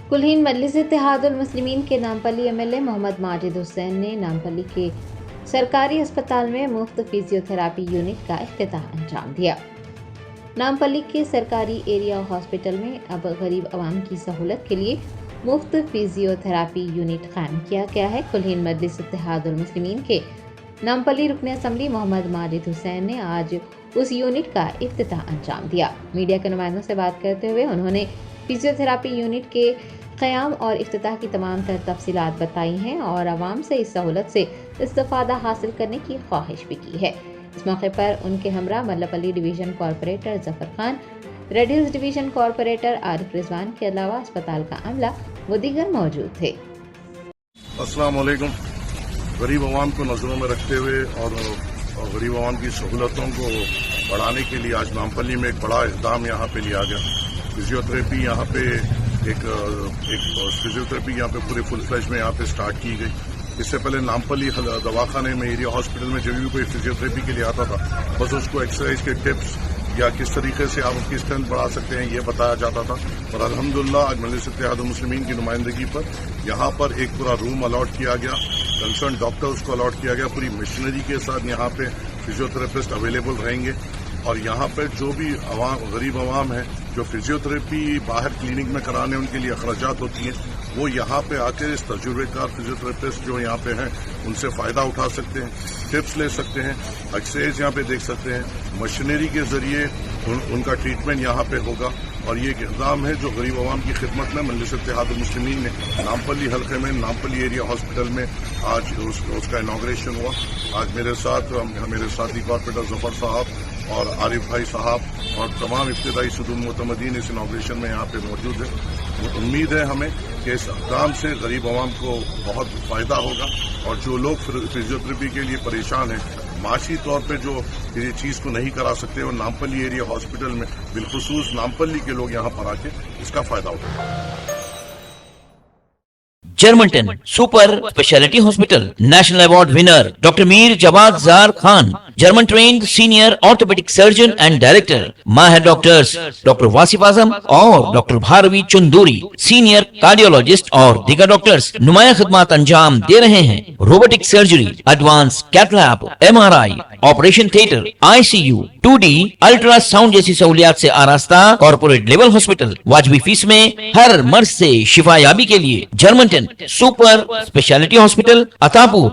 कुल्हीन मजलिस इत्तेहादुल मुस्लिमीन के नामपल्ली एमएलए मोहम्मद माजिद हुसैन ने नामपल्ली के सरकारी अस्पताल में मुफ्त फिजियोथेरापी यूनिट का इफ्तिताह अंजाम दिया। नामपल्ली के सरकारी एरिया हॉस्पिटल में अब गरीब आवाम की सहूलत के लिए मुफ्त फिजियोथेरापी यूनिट कायम किया गया है। कुल्हीन मजलिस इत्तेहादुल मुस्लिमीन के नामपल्ली रुकन असम्बली मोहम्मद माजिद हुसैन ने आज उस यूनिट का इफ्तिताह अंजाम दिया। मीडिया के नुमाइंदों से बात करते हुए उन्होंने फिजियोथेरापी यूनिट के क़याम और इफ्तिताह की तमाम तर तफसीलात बताई हैं और आवाम से इस सहूलत से इस्तिफ़ादा हासिल करने की ख्वाहिश भी की है। इस मौके पर उनके हमरा Mallapalli division corporator Zafar Khan, red hills division corporator Arif Rizwan के अलावा अस्पताल का अमला व दीगर मौजूद थे। अस्सलाम वालेकुम। गरीब आवाम को नज़रों में रखते हुए और गरीब आवाम की सहूलतों को बढ़ाने के लिए आज नामपल्ली में एक बड़ा इक़दाम यहाँ पे लिया गया। फिजियोथेरेपी यहाँ पे एक फिजियोथेरेपी यहाँ पे पूरे फुल फ्लैश में यहाँ पे स्टार्ट की गई। इससे पहले नामपल्ली दवाखाने में एरिया हॉस्पिटल में जब भी कोई फिजियोथेरेपी के लिए आता था बस उसको एक्सरसाइज के टिप्स या किस तरीके से आप उसकी स्ट्रेंथ बढ़ा सकते हैं ये बताया जाता था। और अल्हम्दुलिल्लाह आज मजलिस इत्तेहादुल मुस्लिमीन की नुमाइंदगी पर यहाँ पर एक पूरा रूम अलॉट किया गया, कंसर्न डॉक्टर्स को अलॉट किया गया, पूरी मशीनरी के साथ यहाँ पे फिजियोथेरेपिस्ट अवेलेबल रहेंगे। और यहाँ पर जो भी गरीब आवाम है जो फिजियोथेरेपी बाहर क्लिनिक में कराने उनके लिए अखराजात होती हैं वो यहाँ पे आकर इस तजुर्बेकार फिजियोथेरेपिस्ट जो यहाँ पे हैं उनसे फ़ायदा उठा सकते हैं, टिप्स ले सकते हैं, एक्सरेज यहाँ पे देख सकते हैं, मशीनरी के ज़रिए उनका ट्रीटमेंट यहाँ पे होगा। और ये एक इक़दाम है जो गरीब आवाम की खिदमत में मजलिस इत्तेहादुल मुस्लिमीन ने नामपल्ली हल्के में नामपल्ली एरिया हॉस्पिटल में आज उसका इनॉग्रेशन हुआ। आज मेरे साथी कॉर्पोरेटर जफर साहब और आरिफ भाई साहब और तमाम इब्तिदाई सदुर मुतमदीन इस इनॉग्रेशन में यहाँ पे मौजूद है। उम्मीद है हमें कि इस इक़दाम से गरीब आवाम को बहुत फ़ायदा होगा और जो लोग फिजियोथेरेपी के लिए परेशान हैं, माशी तौर पे जो ये चीज़ को नहीं करा सकते और नामपल्ली एरिया हॉस्पिटल में बिलखुसूस नामपल्ली के लोग यहाँ पर आके इसका फ़ायदा उठाएं। Germanten super speciality hospital national award winner doctor Mir Jawad Jar Khan, German trained senior orthopedic surgeon and director, माहिर डॉक्टर्स डॉक्टर वासिफ आजम और doctor Bharavi Chanduri, senior cardiologist और दीगर डॉक्टर्स नुमाया खिदमत अंजाम दे रहे हैं। Robotic surgery, advance cath lab, MRI, operation theatre, ICU, 2D ultrasound जैसी सहूलियात से आरास्ता कॉर्पोरेट लेवल हॉस्पिटल वाजबी फीस में हर मर्ज से शिफायाबी के लिए Germanton super speciality hospital Attapur.